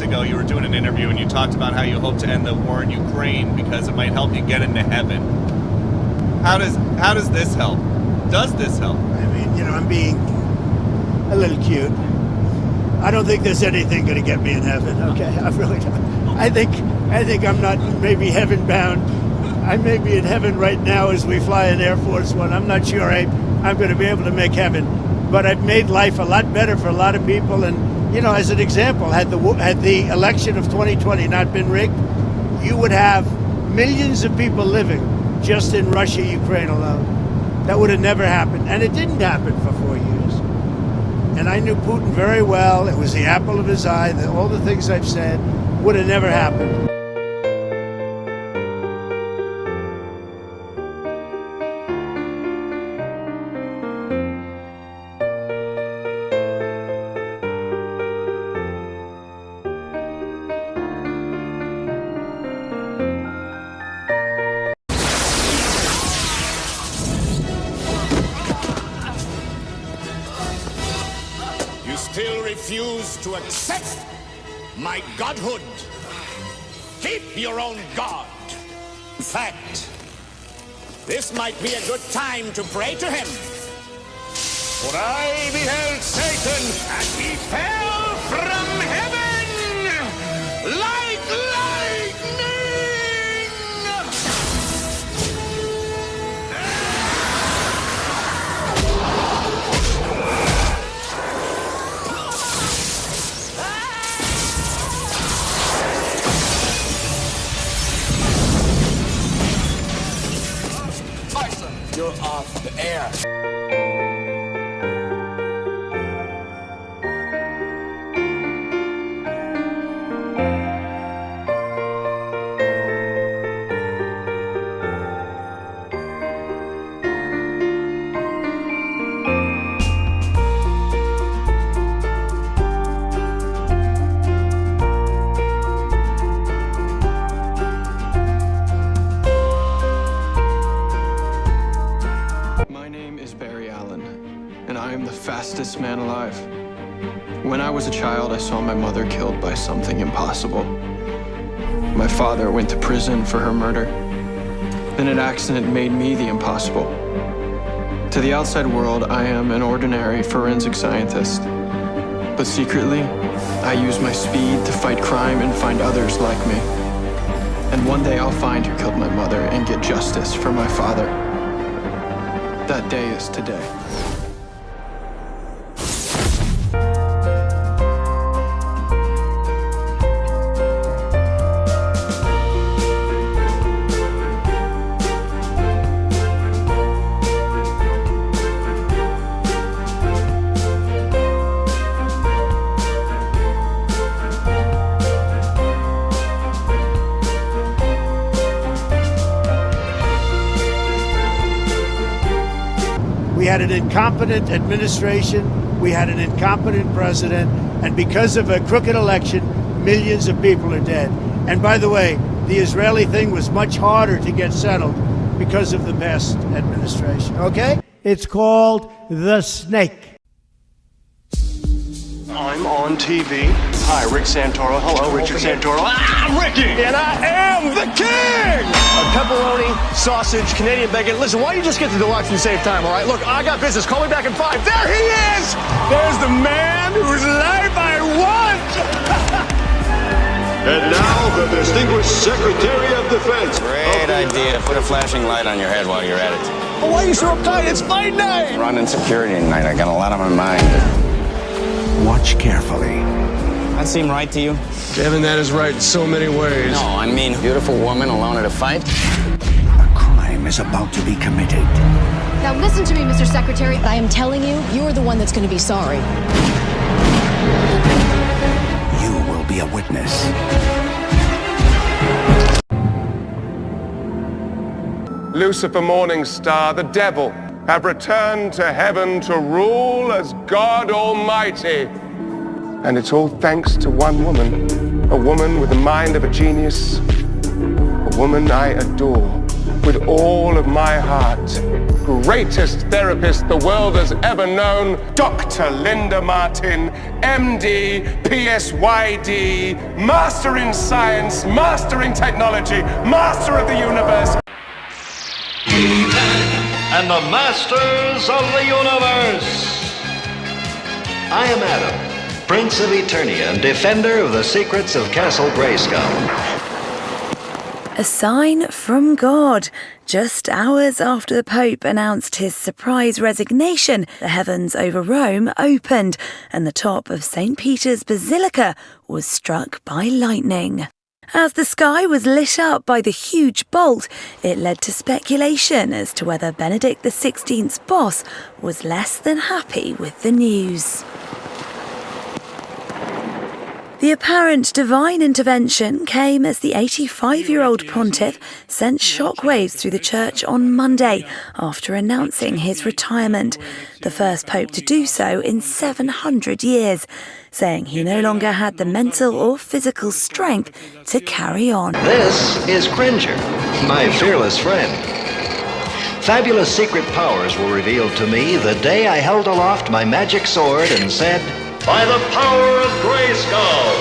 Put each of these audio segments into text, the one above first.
ago, you were doing an interview and you talked about how you hope to end the war in Ukraine because it might help you get into heaven. How does this help? Does this help? I mean, I'm being a little cute. I don't think there's anything going to get me in heaven. Okay, I really don't. I think I'm not maybe heaven bound. I may be in heaven right now as we fly in Air Force One. I'm not sure I'm going to be able to make heaven, but I've made life a lot better for a lot of people. And as an example, had the election of 2020 not been rigged, you would have millions of people living just in Russia, Ukraine alone. That would have never happened, and it didn't happen for 4 years. And I knew Putin very well. It was the apple of his eye. All the things I've said would have never happened. Still refuse to accept my godhood. Keep your own God. In fact, this might be a good time to pray to him. For I beheld Satan, and he fell from heaven like lightning. You're off the air. Fastest man alive. When I was a child, I saw my mother killed by something impossible. My father went to prison for her murder. Then an accident made me the impossible. To the outside world, I am an ordinary forensic scientist. But secretly, I use my speed to fight crime and find others like me. And one day I'll find who killed my mother and get justice for my father. That day is today. We had an incompetent administration, we had an incompetent president, and because of a crooked election, millions of people are dead. And by the way, the Israeli thing was much harder to get settled because of the past administration, okay? It's called The Snake. I'm on TV. Hi, Rick Santoro. Hello, Richard Santoro. I'm Ricky! And I am the king! Pepperoni, sausage, Canadian bacon. Listen, why don't you just get to deluxe and save time, all right? Look, I got business. Call me back in 5. There he is! There's the man whose life I want! And now, the distinguished Secretary of Defense. Great idea. Put a flashing light on your head while you're at it. Well, why are you so uptight? It's fight night! Running security tonight. I got a lot on my mind. Watch carefully. That seem right to you? Kevin, that is right in so many ways. No, I mean, beautiful woman alone at a fight? A crime is about to be committed. Now listen to me, Mr. Secretary. I am telling you, you're the one that's going to be sorry. You will be a witness. Lucifer, morning star, the devil, have returned to heaven to rule as God Almighty. And it's all thanks to one woman, a woman with the mind of a genius, a woman I adore with all of my heart. greatest therapist the world has ever known, Dr. Linda Martin, MD, PSYD, Master in Science, Master in Technology, Master of the Universe. And the Masters of the Universe. I am Adam, Prince of Eternia and defender of the secrets of Castle Grayskull. A sign from God. Just hours after the Pope announced his surprise resignation, the heavens over Rome opened and the top of St. Peter's Basilica was struck by lightning. As the sky was lit up by the huge bolt, it led to speculation as to whether Benedict XVI's boss was less than happy with the news. The apparent divine intervention came as the 85-year-old pontiff sent shockwaves through the church on Monday after announcing his retirement, the first pope to do so in 700 years, saying he no longer had the mental or physical strength to carry on. This is Cringer, my fearless friend. Fabulous secret powers were revealed to me the day I held aloft my magic sword and said, "By the power of Grayskull!"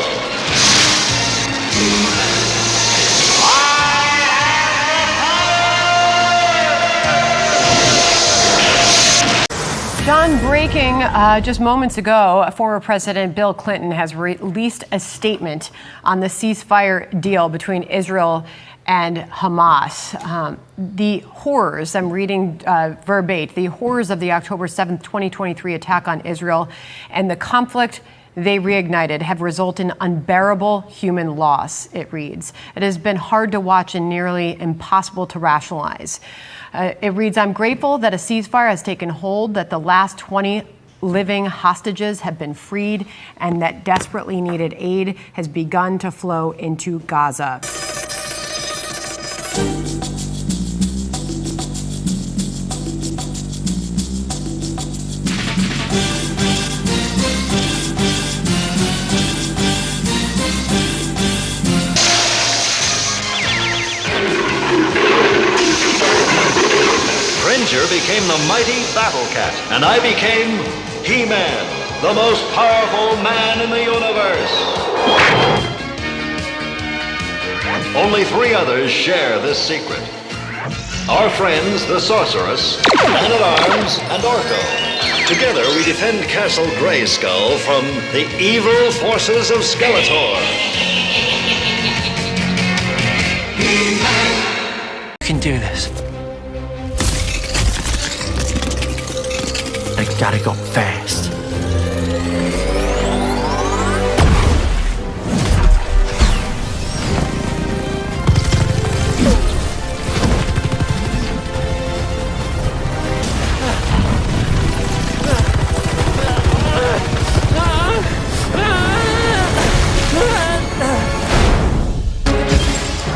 John, breaking just moments ago, former President Bill Clinton has released a statement on the ceasefire deal between Israel and Hamas. The horrors, I'm reading verbatim, the horrors of the October 7th, 2023 attack on Israel and the conflict they reignited have resulted in unbearable human loss, it reads. It has been hard to watch and nearly impossible to rationalize. It reads, I'm grateful that a ceasefire has taken hold, that the last 20 living hostages have been freed, and that desperately needed aid has begun to flow into Gaza. Cringer became the mighty Battle Cat, and I became He-Man, the most powerful man in the universe. Only 3 others share this secret. Our friends, the Sorceress, Man-at-Arms, and Orko. Together we defend Castle Grayskull from the evil forces of Skeletor. You can do this. I gotta go fast.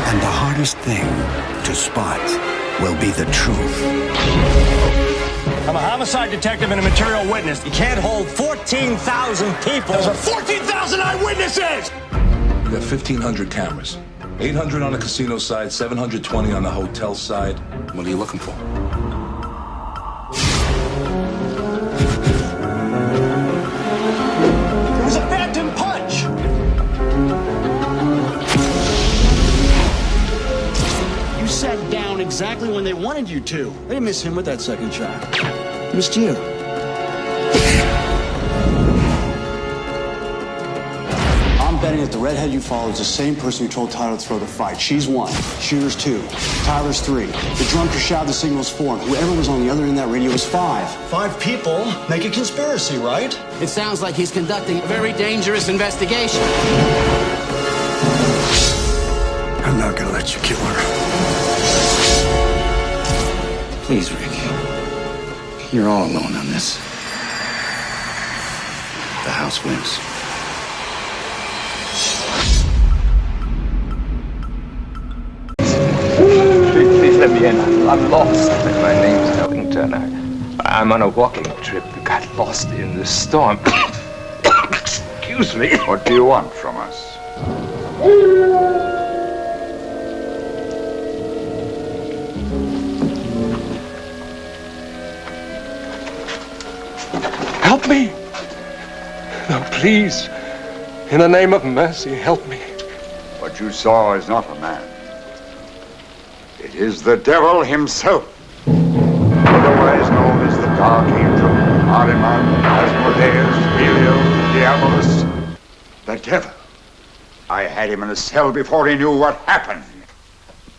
And the hardest thing to spot will be the truth. I'm a homicide detective and a material witness. You can't hold 14,000 people. There's 14,000 eyewitnesses! We have 1,500 cameras. 800 on the casino side, 720 on the hotel side. What are you looking for? There was a phantom punch! You sat down exactly when they wanted you to. They didn't miss him with that second shot. They missed you. I'm betting that the redhead you follow is the same person who told Tyler to throw the fight. She's 1. Shooter's 2. Tyler's 3. The drunk who shouted the signal's 4. And whoever was on the other end of that radio was 5. 5 people make a conspiracy, right? It sounds like he's conducting a very dangerous investigation. I'm not gonna let you kill her. Please, Rick. You're all alone on this. The house wins. Please let me in. I'm lost. My name's Ellington. I'm on a walking trip. Got lost in the storm. Excuse me. What do you want from us? Help me! No, please. In the name of mercy, help me. What you saw is not a man. It is the devil himself. Otherwise known as the Dark Angel, Ahriman, Asmodeus, Belial, Diabolus. The devil. I had him in a cell before he knew what happened.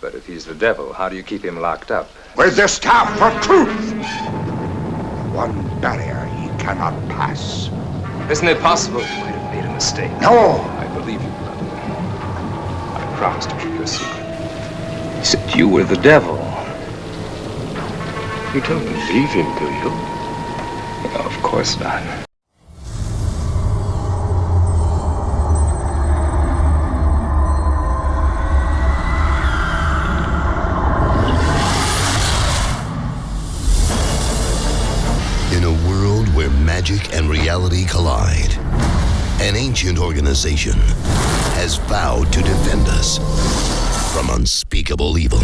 But if he's the devil, how do you keep him locked up? With the staff of truth. One barrier he cannot pass. Isn't it possible you might have made a mistake? No! I believe you, brother. I promise to keep your secret. You said you were the devil. You don't believe him, do you? No, of course not. In a world where magic and reality collide, an ancient organization has vowed to defend us from unspeakable evil.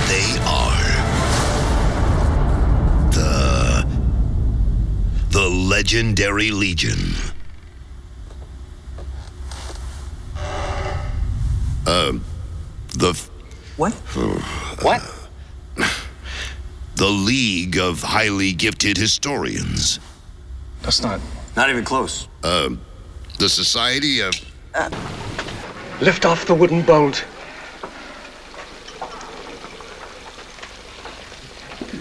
They are the Legendary Legion. What? What? The League of Highly Gifted Historians. That's not even close. The Society of... Lift off the wooden bolt.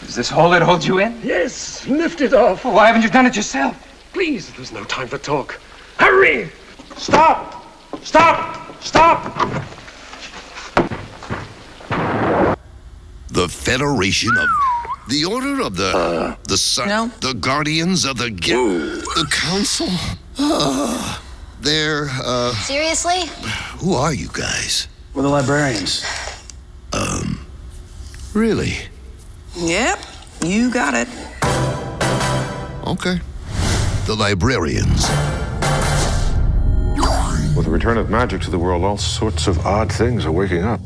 Is this all that holds you in? Yes, lift it off. Why haven't you done it yourself? Please, there's no time for talk. Hurry! Stop! Stop! Stop! The Federation of... The Order of the Sun... No. The Guardians of the... The Council? They're, Seriously? Who are you guys? We're the librarians. Really? Yep, you got it. Okay. The Librarians. With the return of magic to the world, all sorts of odd things are waking up.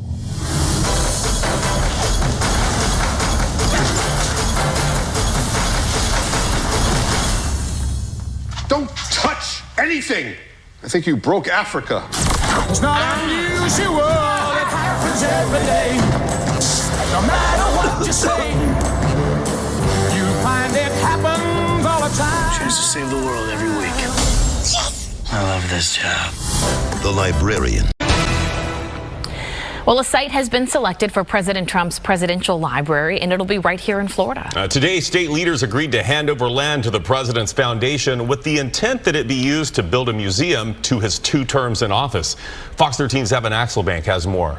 Don't touch anything! I think you broke Africa. It's not unusual, it happens every day. No matter what you say, you find it happens all the time. Chance to save the world every week. I love this job. The Librarian. Well, a site has been selected for President Trump's presidential library, and it'll be right here in Florida. Today, state leaders agreed to hand over land to the president's foundation with the intent that it be used to build a museum to his 2 terms in office. Fox 13's Evan Axelbank has more.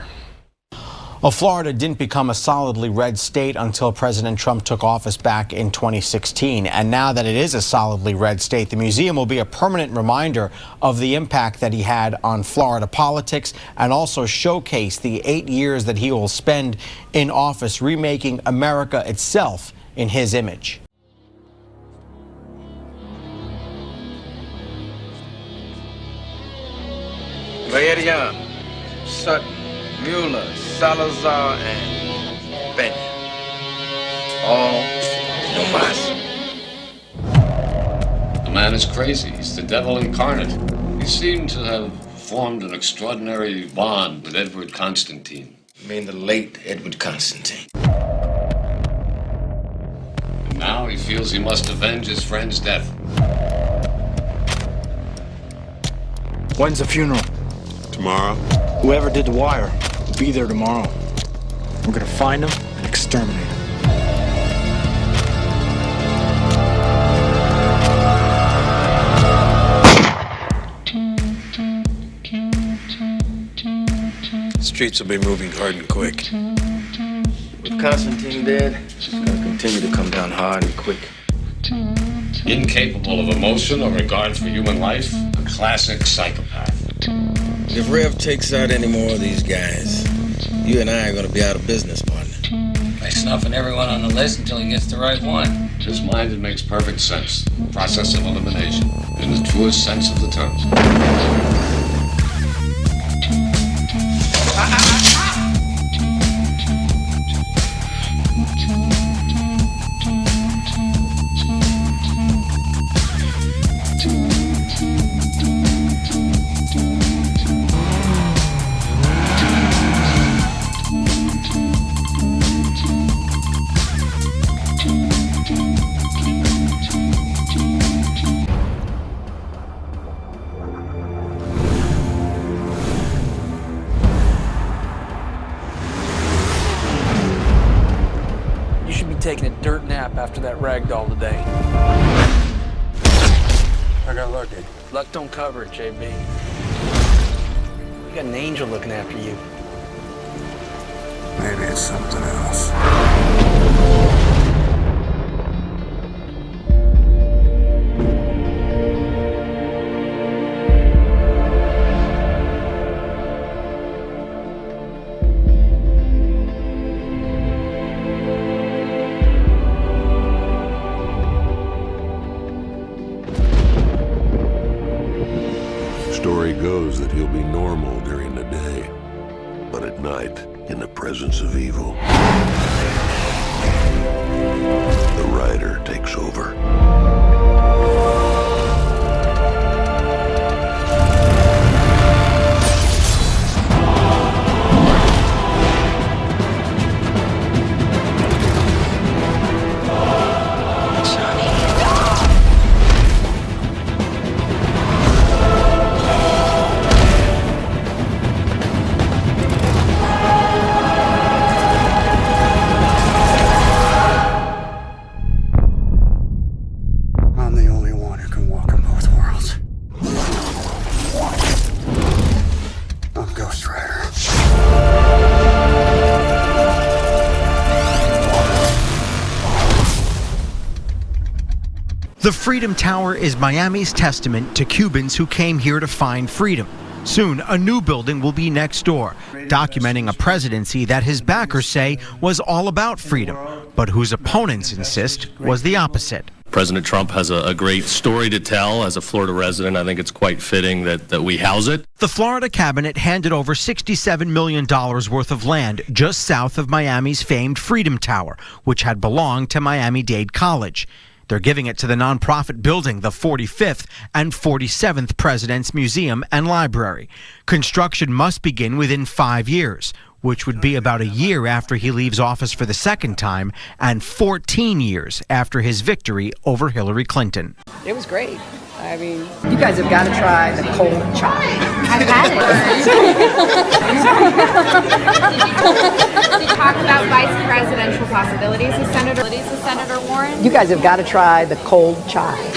Well, Florida didn't become a solidly red state until President Trump took office back in 2016. And now that it is a solidly red state, the museum will be a permanent reminder of the impact that he had on Florida politics and also showcase the 8 years that he will spend in office remaking America itself in his image. Valerian, Sutton, Mueller, Salazar, and Benya. All no mas. The man is crazy. He's the devil incarnate. He seemed to have formed an extraordinary bond with Edward Constantine. You mean the late Edward Constantine? And now he feels he must avenge his friend's death. When's the funeral? Tomorrow. Whoever did the wire will be there tomorrow. We're gonna find him and exterminate him. Streets will be moving hard and quick. With Constantine dead, it's gonna continue to come down hard and quick. Incapable of emotion or regard for human life, a classic psychopath. If Rev takes out any more of these guys, you and I are gonna be out of business, partner. By snuffing everyone on the list until he gets the right one. To his mind, it makes perfect sense. Process of elimination, in the truest sense of the term. nap after that ragdoll today. I got lucky. Luck don't cover it, JB. You got an angel looking after you. Maybe it's something else. Story goes that he'll be normal during the day, but at night, in the presence of evil, the rider takes over. I'm the only one who can walk in both worlds. I'm Ghost Rider. The Freedom Tower is Miami's testament to Cubans who came here to find freedom. Soon, a new building will be next door, documenting a presidency that his backers say was all about freedom, but whose opponents insist was the opposite. President Trump has a great story to tell. As a Florida resident, I think it's quite fitting that we house it. The Florida cabinet handed over $67 million worth of land just south of Miami's famed Freedom Tower, which had belonged to Miami-Dade College. They're giving it to the nonprofit building, the 45th and 47th President's Museum and Library. Construction must begin within 5 years, which would be about a year after he leaves office for the second time and 14 years after his victory over Hillary Clinton. It was great. I mean, you guys have got to try the cold chai. I've had it. Did you talk about vice presidential possibilities with Senator Warren? You guys have got to try the cold chai.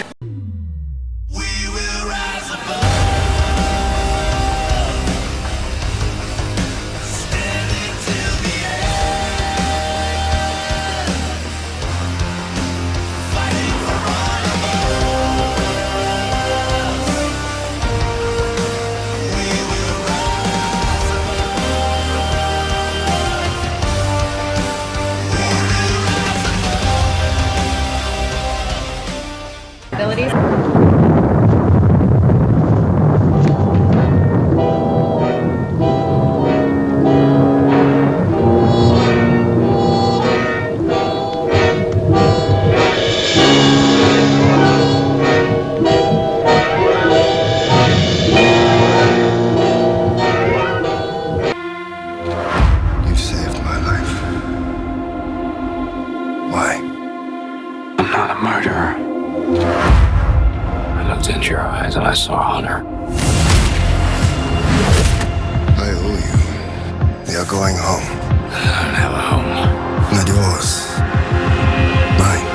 Abilities. You saved my life. Why? I'm not a murderer. I looked into your eyes and I saw honor. I owe you. We are going home. I don't have a home. Not yours. Mine.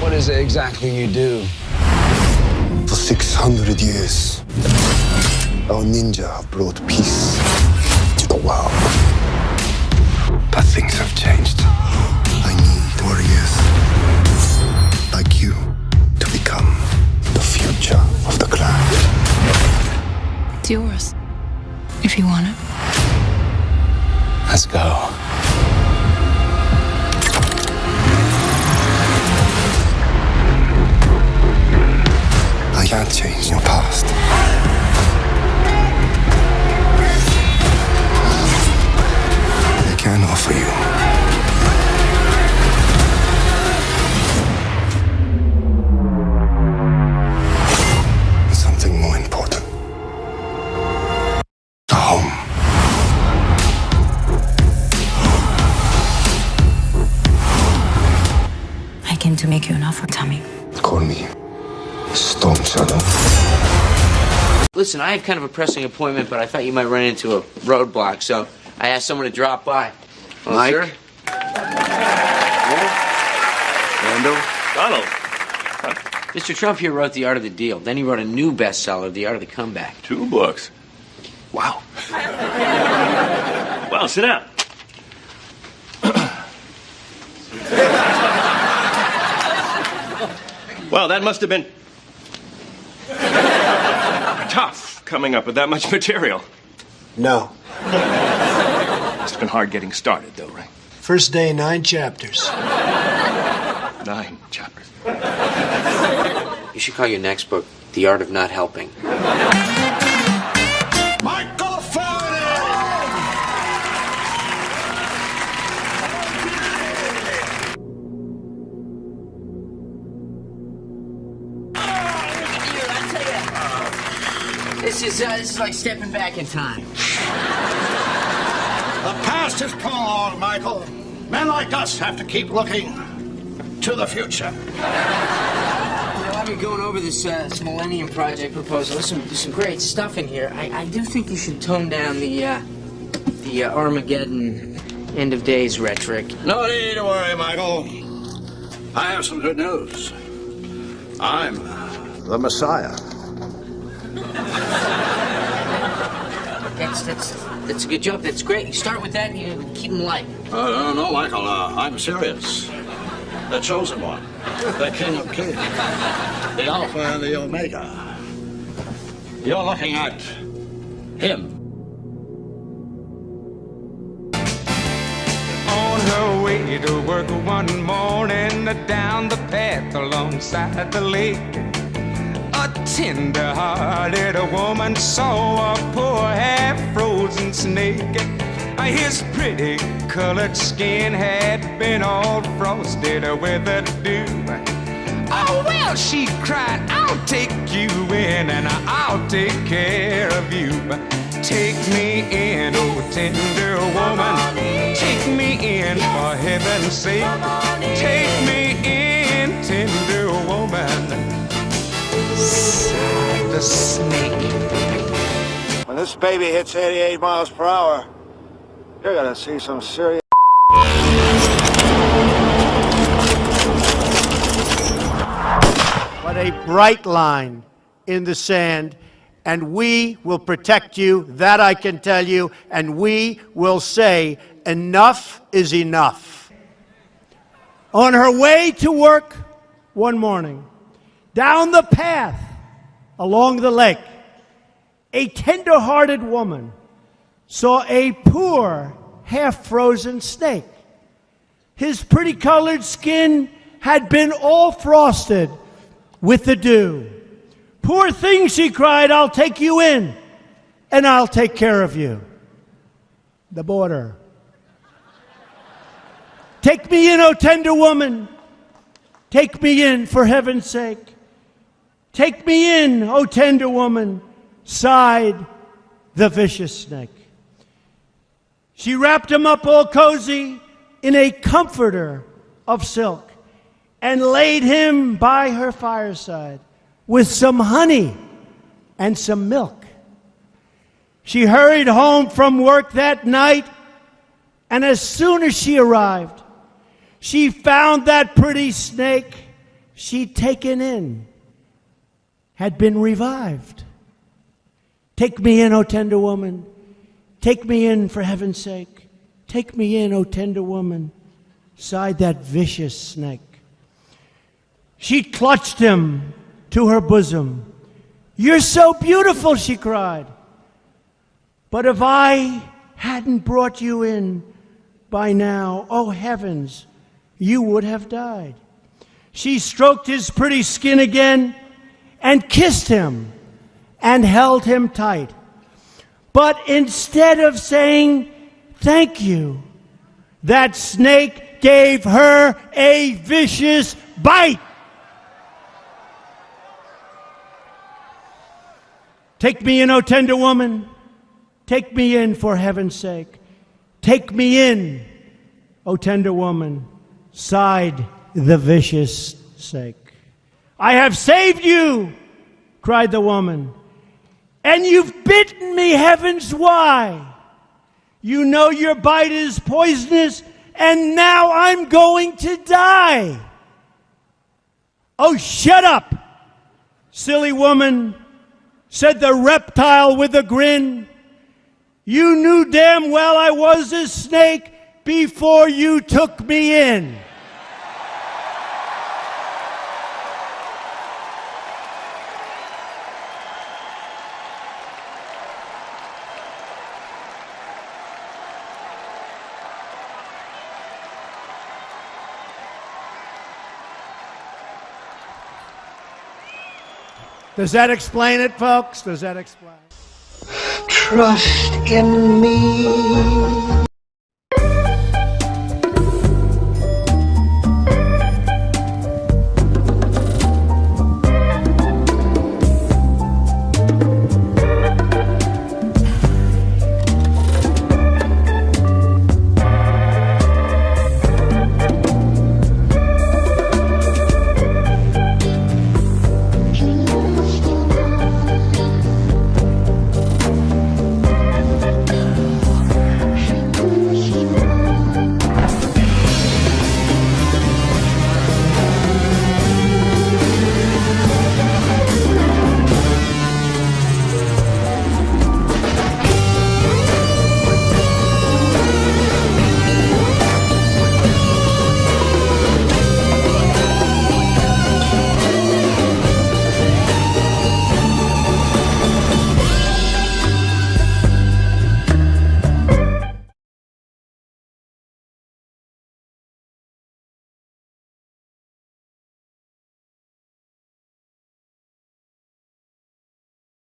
What is it exactly you do? For 600 years, our ninja have brought peace to the world. But things have changed. I need warriors like you to become the future of the clan. It's yours, if you want it. Let's go. I can't change your past. I can offer you something more important. A home. I came to make you an offer, Tommy. Call me Storm Shadow. Listen, I have kind of a pressing appointment, but I thought you might run into a roadblock, so I asked someone to drop by. Well, Mike? Sir? Randall? Donald. Mr. Trump here wrote The Art of the Deal. Then he wrote a new bestseller, The Art of the Comeback. 2 books. Wow. Well, sit down. Well, that must have been tough coming up with that much material. No. It's been hard getting started, though, right? First day, 9 chapters. 9 chapters. You should call your next book The Art of Not Helping. This is like stepping back in time. The past is prologue, Michael. Men like us have to keep looking to the future. I've been going over this Millennium Project proposal. There's some great stuff in here. I do think you should tone down the Armageddon end of days rhetoric. No need to worry, Michael. I have some good news. I'm the Messiah. That's a good joke. That's great. You start with that and you keep them light. No, Michael. I'm serious. The chosen one. The King of Kings. The Alpha and the Omega. You're looking at him. On her way to work one morning, down the path alongside the lake, a tender-hearted woman saw a poor half-frozen snake. His pretty colored skin had been all frosted with the dew. Oh, well, she cried, I'll take you in and I'll take care of you. Take me in, oh tender woman. Take me in, for heaven's sake. Take me in, tender woman. Sighed the snake. When this baby hits 88 miles per hour, you're gonna see some serious. But a bright line in the sand, and we will protect you, that I can tell you, and we will say enough is enough. On her way to work one morning, down the path along the lake, a tender-hearted woman saw a poor, half-frozen snake. His pretty colored skin had been all frosted with the dew. Poor thing, she cried, I'll take you in, and I'll take care of you. The border. Take me in, O tender woman. Take me in, for heaven's sake. Take me in, O tender woman, sighed the vicious snake. She wrapped him up all cozy in a comforter of silk and laid him by her fireside with some honey and some milk. She hurried home from work that night, and as soon as she arrived, she found that pretty snake she'd taken in had been revived. Take me in, O tender woman. Take me in, for heaven's sake. Take me in, O tender woman, sighed that vicious snake. She clutched him to her bosom. You're so beautiful, she cried. But if I hadn't brought you in by now, oh heavens, you would have died. She stroked his pretty skin again and kissed him and held him tight. But instead of saying thank you, that snake gave her a vicious bite. Take me in, O tender woman. Take me in, for heaven's sake. Take me in, O tender woman, sighed the vicious snake. I have saved you, cried the woman, and you've bitten me, heavens, why? You know your bite is poisonous, and now I'm going to die. Oh, shut up, silly woman, said the reptile with a grin. You knew damn well I was a snake before you took me in. Does that explain it, folks? Does that explain? Trust in me.